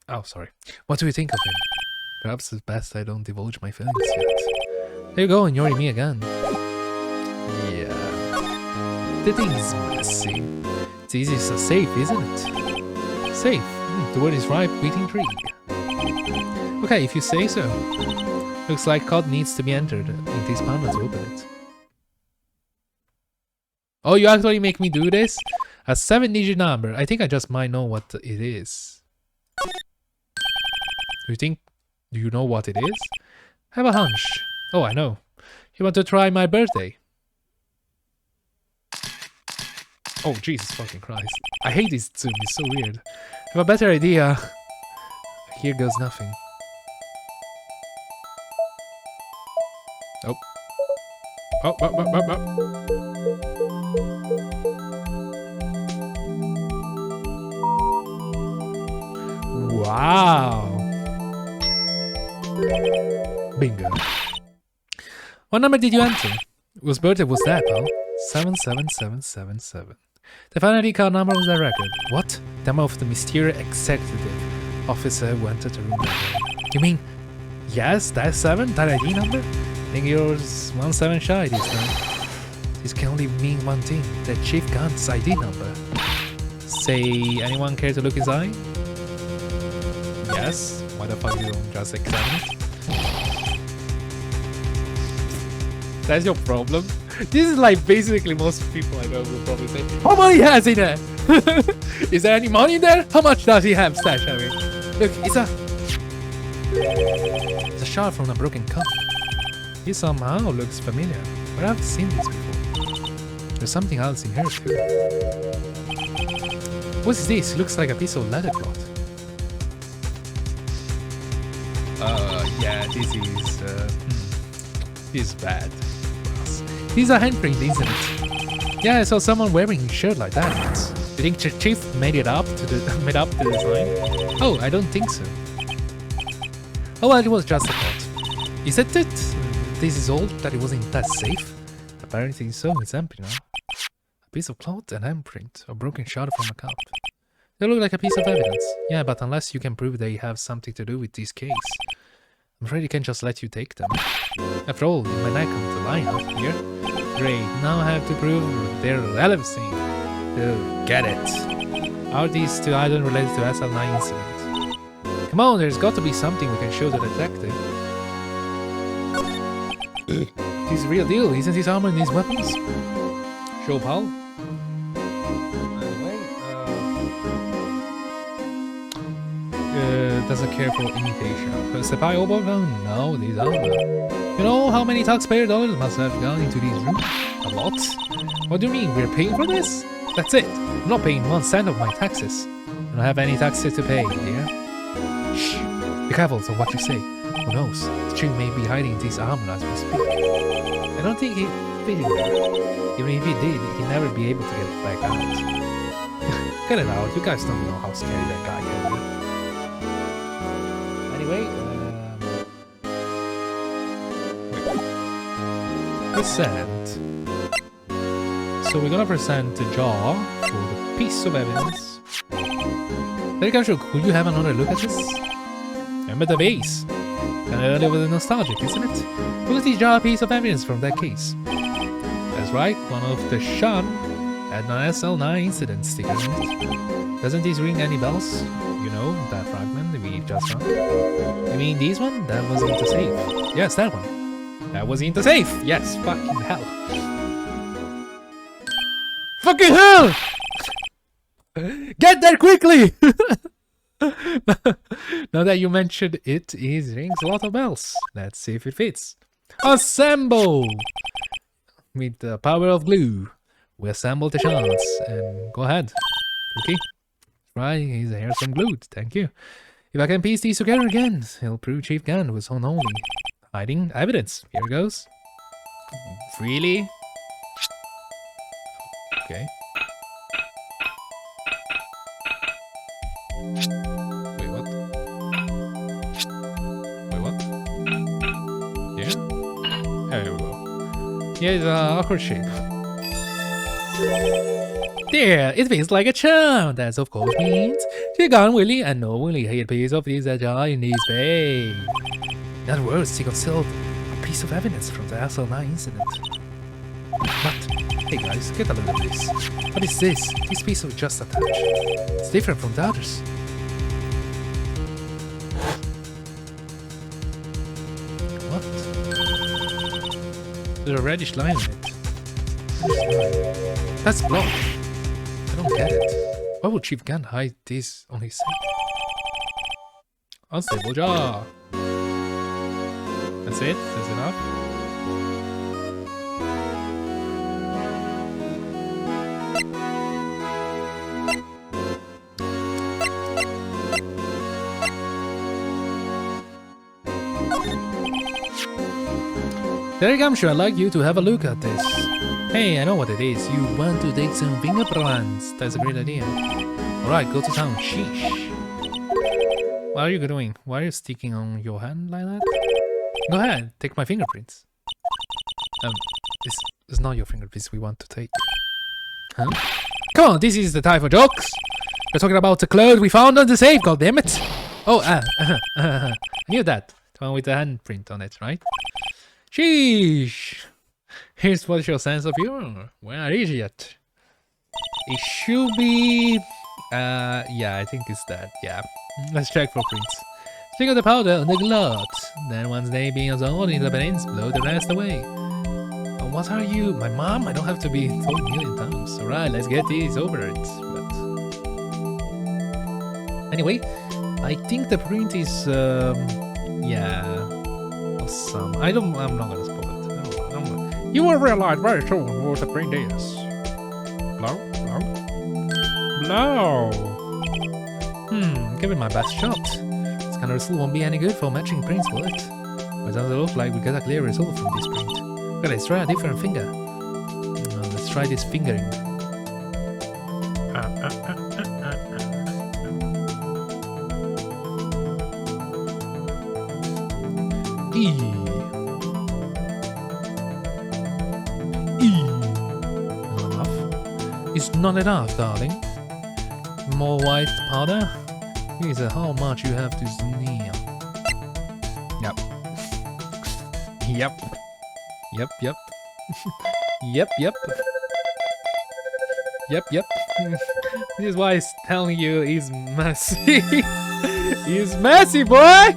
Oh, sorry. What do you think of him? Perhaps it's best I don't divulge my feelings yet. There you go, ignoring me again. Yeah. The thing is messy. It's easy to safe, isn't it? Safe. The word is ripe with intrigue. Okay, if you say so. Looks like code needs to be entered in this panel to open it. Oh, you actually make me do this? A 7-digit number. I think I just might know what it is. Do you know what it is? I have a hunch. Oh, I know. You want to try my birthday? Oh, Jesus fucking Christ. I hate this Zoom, it's so weird. I have a better idea. Here goes nothing. Oh. Oh. Wow. Bingo. What number did you enter? Whose birthday was that, pal? 77777. The final ID card number was that record. What? The name of the mysterious executive officer who entered the room. You mean, yes, that's 7? That ID number? I think yours 17 shy this time. This can only mean one thing, the Chief Gant's ID number. Say, anyone care to look his eye? Yes? Why the fuck you don't just examine it? That's your problem? This is like basically most people I know will probably say, how money has he there? Is there any money in there? How much does he have stash? I mean, look, it's a shard from a broken cup. He somehow looks familiar, but I've seen this before. There's something else in here too. What's this? Looks like a piece of leather cloth. this is bad. These are handprint, isn't it? Yeah, I saw someone wearing a shirt like that. Do you think the chief made it up to the design? Oh, I don't think so. Oh, well, it was just a thought. Is it that this is old, that it wasn't that safe? Apparently so, it's empty now. A piece of cloth and handprint, a broken shard from a cup. They look like a piece of evidence. Yeah, but unless you can prove they have something to do with this case, I'm afraid he can't just let you take them. After all, you might not come to line up here. Great, now I have to prove their relevancy. Get it. Are these two items related to SL9 incident? Come on, there's got to be something we can show the detective. This is real deal, isn't this armor and these weapons? Show pal. That's a careful imitation. Senpai Obo? No, these are You know how many taxpayer dollars must have gone into these rooms? A lot? What do you mean, we're paying for this? That's it. I'm not paying 1 cent of my taxes. I don't have any taxes to pay, dear. Shh. Be careful of what you say. Who knows? The chief may be hiding this armor as we speak. I don't think he'd fit in there. Even if he did, he'd never be able to get it back out. Get it out. You guys don't know how scary that guy can be. Anyway, present. So we're gonna present the jar for the piece of evidence. Very casual. Could you have another look at this? Remember the vase? Kind of a little bit nostalgic, isn't it? Look at this jar piece of evidence from that case. That's right, one of the Sean had an SL9 incident sticker on it. Doesn't this ring any bells? You know, that fragment we just found. You mean this one? That was in the safe. Yes, that one. That was in the safe. Yes, fucking hell. Fucking hell! Get there quickly! Now that you mentioned it, it rings a lot of bells. Let's see if it fits. Assemble! With the power of glue, we assemble the shards. And go ahead. Okay. Try his hair some glued. Thank you. If I can piece these together again, it'll prove Chief Gunn was unholy. Hiding evidence. Here goes. Really? Okay. Wait, what? Wait, what? Yeah? There we go. Yeah, it's an awkward shape. There, it feels like a charm. That of course means Chief Gunn really and knowingly hid a piece of this jar in his bag. In other words, he concealed a piece of evidence from the SL9 incident. But, hey guys, get a look at this. What is this? This piece was just attached. It's different from the others. What? There's a reddish line on it. That's blood. I don't get it. Why would Chief Gunn hide this on his safe? Unstable jar. That's it? That's enough? Derek, I'm sure I'd like you to have a look at this. Hey, I know what it is. You want to take some fingerprints. That's a great idea. Alright, go to town. Sheesh. What are you doing? Why are you sticking on your hand like that? Go ahead, take my fingerprints. It's not your fingerprints we want to take. Huh? Come on, this is the time for jokes. We're talking about the clothes we found on the safe, goddammit. Oh, I knew that. The one with the handprint on it, right? Sheesh. Here's what's your sense of humor. Where is it? It should be... yeah, I think it's that, yeah. Let's check for prints. Sprinkle the powder on the glove. Then once they being absorbed in the brains, blow the rest away. What are you? My mom? I don't have to be told a million times. Alright, let's get this over it. But... anyway, I think the print is... yeah... awesome. I'm not gonna spoil it. You will realize very soon what the print is. Blow? Blow? Blow! Give it my best shot. This kind of result won't be any good for matching prints, will it? It doesn't look like we got a clear result from this print. Okay, let's try a different finger. Let's try this fingering. E. Not enough. It's not enough, darling. More white powder? Here's how much you have to sneer. Yep. Yep. Yep, yep. Yep, yep. Yep, yep. This is why he's telling you he's messy. He's messy, boy!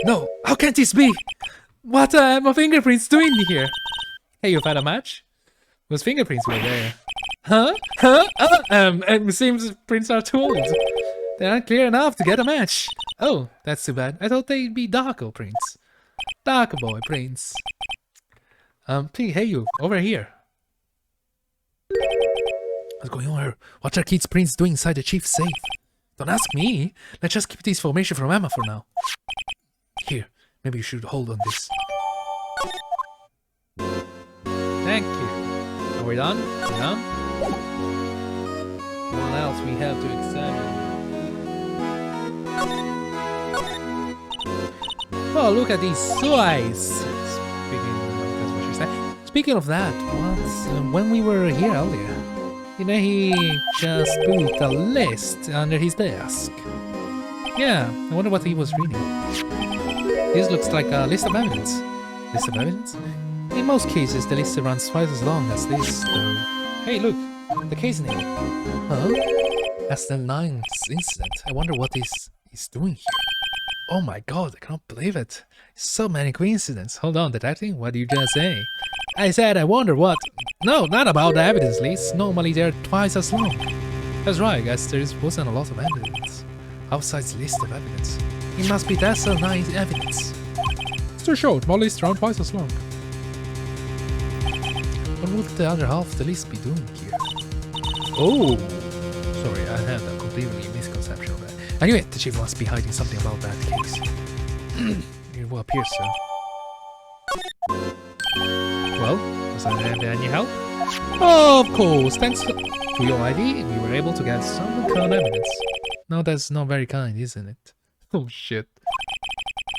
No, how can this be? What are my fingerprints doing here? Hey, you found a match? Those fingerprints were there. Huh? Huh? It seems prints are too old. They aren't clear enough to get a match. Oh, that's too bad. I thought they'd be darker prints. Darker boy prints. Please, hey you, over here. What's going on here? What are kids' prints doing inside the chief's safe? Don't ask me. Let's just keep this information from Emma for now. Here, maybe you should hold on this. Thank you. Are we done? We're done? What else we have to examine? Oh, look at these eyes. Speaking of that, when we were here earlier, you know, he just put a list under his desk. Yeah, I wonder what he was reading. This looks like a list of evidence. List of evidence? In most cases, the list runs twice as long as this, though. Hey, look, the case name. Huh? That's the 9th incident. I wonder what he's doing here. Oh my god, I can't believe it. So many coincidences. Hold on, detective, what did you just say? I said I wonder what... No, not about the evidence list. Normally they're twice as long. That's right, I guess there wasn't a lot of evidence. Outside the list of evidence. It must be that's a nice evidence. It's too short, my list around twice as long. What would the other half of the list be doing here? Oh! Sorry, I had a completely misconception of that. Anyway, the chief must be hiding something about that case. It will appear so. Well, was that any help? Oh, of course, thanks to your ID, we were able to get some current evidence. No, that's not very kind, isn't it? Oh shit.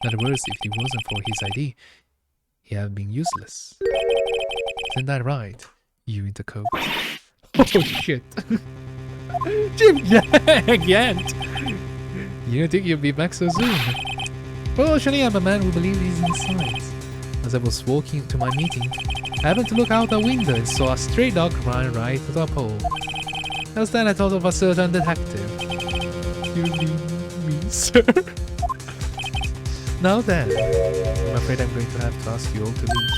In other words, if it wasn't for his ID, he had been useless. Isn't that right? You in the coat. Oh shit. Jim Yant! You don't think you'll be back so soon? Fortunately, I'm a man who believes in science. As I was walking to my meeting, I happened to look out the window and saw a stray dog run right to the pole. Just then I thought of a certain detective. You mean me, sir? Now then, I'm afraid I'm going to have to ask you all to leave.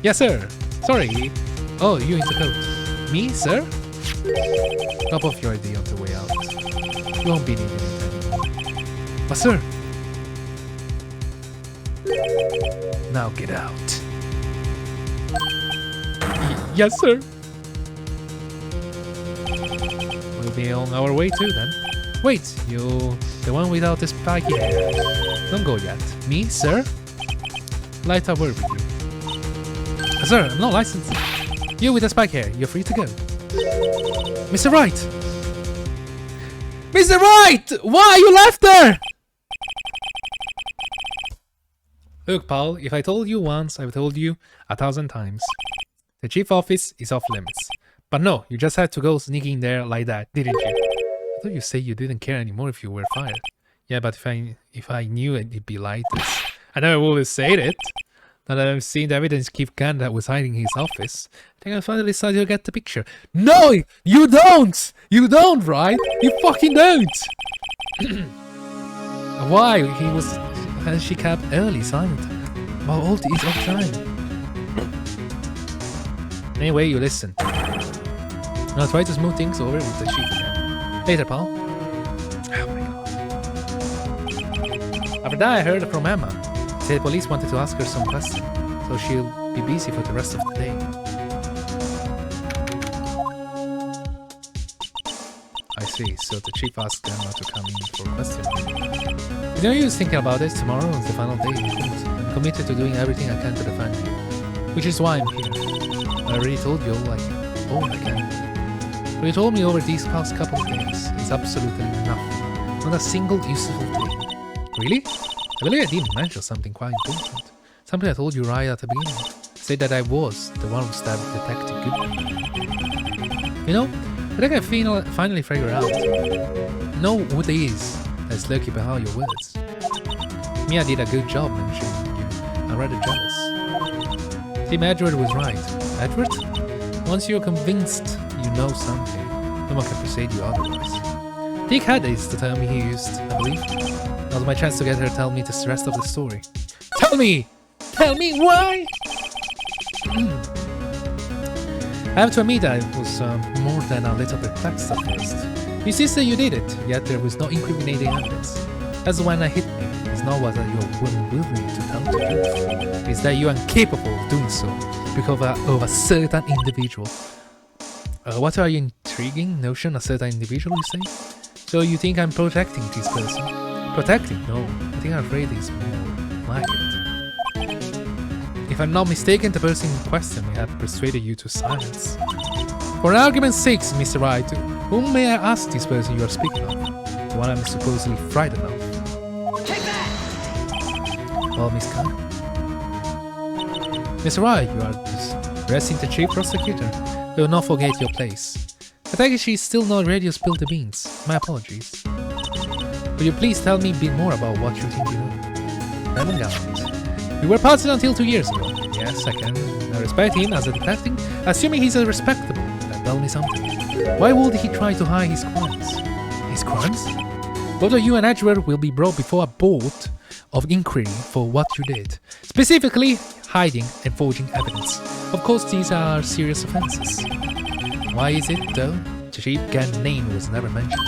Yes, sir. Sorry. Oh, you in the coat. Me, sir? Drop off your ID on the way out. You won't be needing it anymore. But sir! Now get out. Yes, sir. We'll be on our way too then. Wait, you... the one without the spiky hair. Don't go yet. Me, sir? Light a word with you. Sir, I'm not licensed. You with the spiky hair, you're free to go. Mr. Wright! Mr. Wright! Why you left there? Look, pal, if I told you once, I've told you 1,000 times. The chief office is off limits. But no, you just had to go sneaking there like that, didn't you? I thought you said you didn't care anymore if you were fired. Yeah, but if I knew it, it'd be like this. I never would have said it. Now that I've seen the evidence Keith Ganda was hiding in his office, I think I finally decided to get the picture. No! You don't! You don't, right? You fucking don't! Why? And she kept early silent. How old is all time? Anyway, you listen. I'll try to smooth things over with the chief again. Later, pal. Oh my god. After that, I heard from Emma. She said the police wanted to ask her some questions, so she'll be busy for the rest of the day. I see, so the chief asked them not to come in for questioning. There's no use thinking about this. Tomorrow is the final day in court. I'm committed to doing everything I can to defend you, which is why I'm here. I already told you all I can. What you told me over these past couple of days is absolutely nothing. Not a single useful thing. Really? I believe I did mention something quite important. Something I told you right at the beginning. I said that I was the one who stabbed Detective Goodman. You know, I think I finally figured out. Know who it is that's lurking behind your words. Mia did a good job mentioning you. I'm rather jealous. Tim Edward was right. Edward? Once you're convinced you know something, no one can persuade you otherwise. Dickhead is the term he used, I believe. Now's my chance to get her to tell me the rest of the story. Tell me! Tell me why! I have to admit that I was more than a little perplexed at first. You insist that you did it, yet there was no incriminating evidence. That's when it hit me. It's not what you're unwilling to tell the truth. It's that you are incapable of doing so because of a certain individual. What are you intriguing notion, a certain individual, you say? So you think I'm protecting this person? Protecting? No. I think I'm afraid it's more like it. If I'm not mistaken, the person in question may have persuaded you to silence. For an argument's sake, Mr. Wright, whom may I ask this person you are speaking of? The one I'm supposedly frightened of. Take that! Well, Miss Khan. Mr. Wright, you are addressing the chief prosecutor. We will not forget your place. I think she's still not ready to spill the beans. My apologies. Will you please tell me a bit more about what you think you know? Lemon Gallant. We were partners until 2 years ago. Yes, I can. I respect him as a detective, assuming he's a respectable. That tells me something. Why would he try to hide his crimes? His crimes? Both of you and Edward will be brought before a board of inquiry for what you did. Specifically, hiding and forging evidence. Of course, these are serious offenses. Why is it, though? The Chief Gun's name was never mentioned.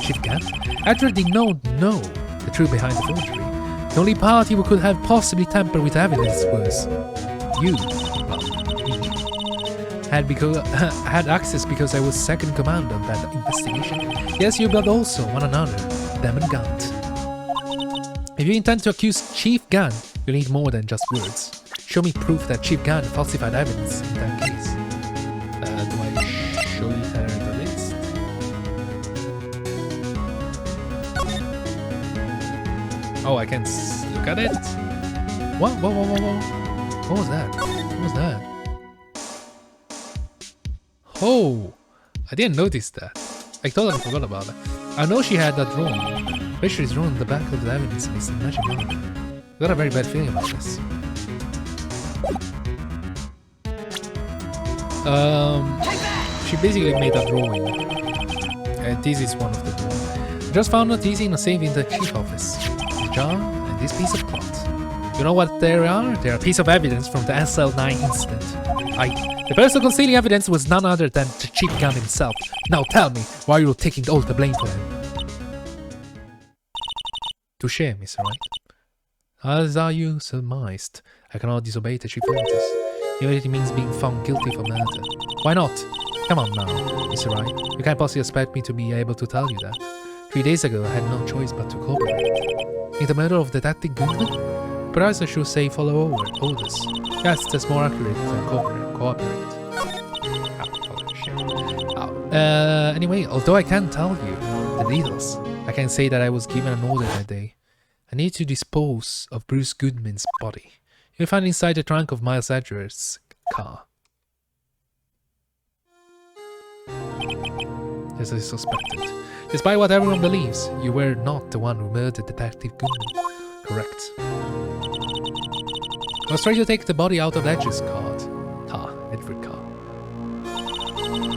Chief Gun? Edward did not know the truth behind the forgery. The only party who could have possibly tampered with evidence was you. Me. Had access because I was second in command of that investigation. Yes, you, but also one another, them and Gant. If you intend to accuse Chief Gunn, you need more than just words. Show me proof that Chief Gunn falsified evidence in that case. Do I show you her the list? Oh, I can look at it? What? Whoa. What was that? What was that? Oh! I didn't notice that. I totally forgot about it. I know she had that drawn. Fisher is drawn on the back of the evidence and it's a magic mark. I got a very bad feeling about this. She basically made a drawing. And this is one of the drawings. I just found a TC in a safe in the chief office. The jar and this piece of cloth. You know what they are? They are a piece of evidence from the SL9 incident. The person concealing evidence was none other than the Chief Gunn himself. Now tell me, why are you taking all the blame for him? Touché, Mr. Wright. As are you surmised, I cannot disobey the chief orders, even if it means being found guilty for murder. Why not? Come on now, Mr. Wright. You can't possibly expect me to be able to tell you that. 3 days ago, I had no choice but to cooperate. In the murder of Detective Goodman? Perhaps I should say follow orders. Yes, that's more accurate than cooperate. Anyway, although I can't tell you the details, I can say that I was given an order that day. I need to dispose of Bruce Goodman's body. You'll find inside the trunk of Miles Edgeworth's car. As I suspected. Despite what everyone believes, you were not the one who murdered Detective Goodman. Correct. I was trying to take the body out of Edge's car. Edward car.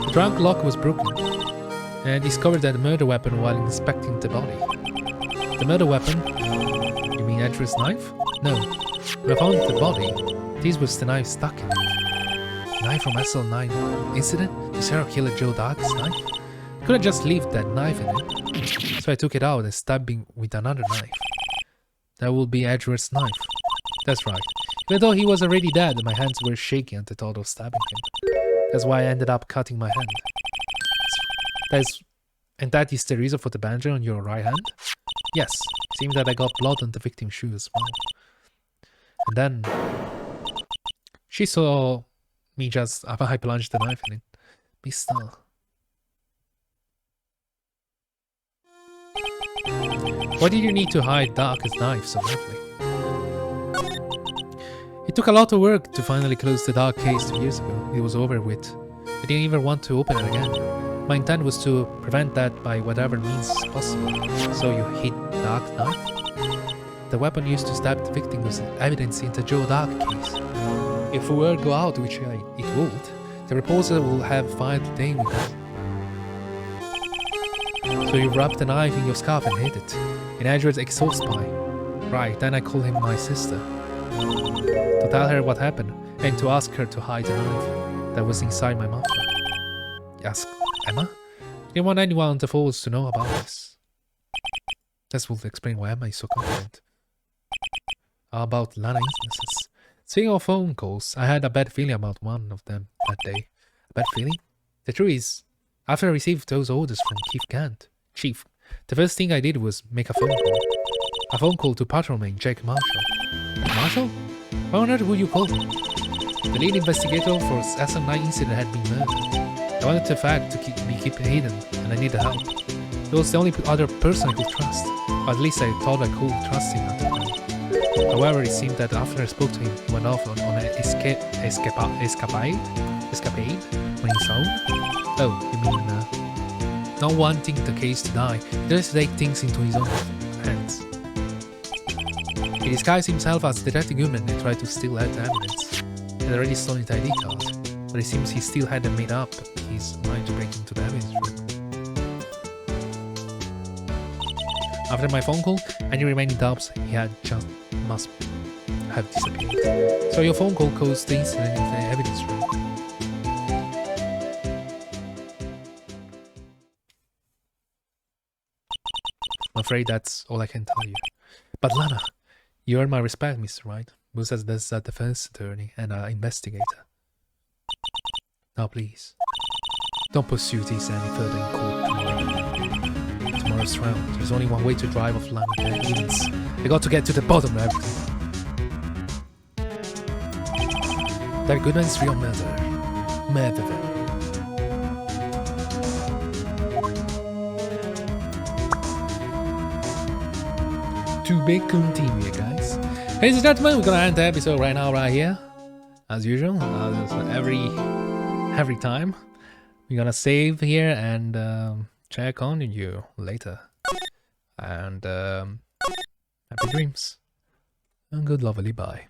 The trunk lock was broken, and I discovered that murder weapon while inspecting the body. The murder weapon? You mean Edward's knife? No. When I found the body, this was the knife stuck in it. Knife from SL9 incident? The serial killer Joe Dark's knife? I couldn't just leave that knife in it, so I took it out and stabbed him with another knife. That would be Edward's knife. That's right. Even though he was already dead, my hands were shaking at the thought of stabbing him. That's why I ended up cutting my hand. And that is the reason for the bandage on your right hand? Yes. Seems that I got blood on the victim's shoe as well. And then she saw me just I plunged the knife in it. Mister. Why did you need to hide Dark's knife so badly? It took a lot of work to finally close the Dark case 2 years ago. It was over with. I didn't even want to open it again. My intent was to prevent that by whatever means possible. So you hid Dark's knife? The weapon used to stab the victim was evidence in the Joe Dark case. If the word go out, which it would, the reporter will have filed a day with it. So you wrapped the knife in your scarf and hid it. In Edward's exhaust pipe. Right, then I called him my sister. To tell her what happened, and to ask her to hide the knife that was inside my muffler. Ask Emma? I didn't want anyone on the force to know about this. This will explain why Emma is so confident. How about Lana instances? Speaking of phone calls, I had a bad feeling about one of them that day. A bad feeling? The truth is, after I received those orders from Chief, the first thing I did was make a phone call. A phone call to patrolman Jack Marshall. Marshall? Why on earth would you call him? The lead investigator for SN9 incident had been murdered. I wanted the fact to be kept hidden, and I needed help. He was the only other person I could trust, or at least I thought I could trust him at the time. However, it seemed that after I spoke to him, he went off on an escapade when he saw. Oh, you mean not wanting the case to die, he just take things into his own hands. He disguised himself as Detective Goodman and tried to steal out the evidence. He had already stolen the ID card, but it seems he still hadn't made up his mind to break into the evidence room. After my phone call, any remaining doubts he had just must have disappeared. So your phone call caused the incident in the evidence room. I'm afraid that's all I can tell you. But Lana, you earn my respect, Mr. Wright, both as a defense attorney and an investigator. Now please, don't pursue this any further in court tomorrow. Tomorrow's round, there's only one way to drive off Lana evidence. I got to get to the bottom of everything. That Goodman's real murderer. To be continued, guys. Ladies and gentlemen, we're gonna end the episode right now, right here, as usual. Every time we're gonna save here and check on you later. And happy dreams and good lovely bye.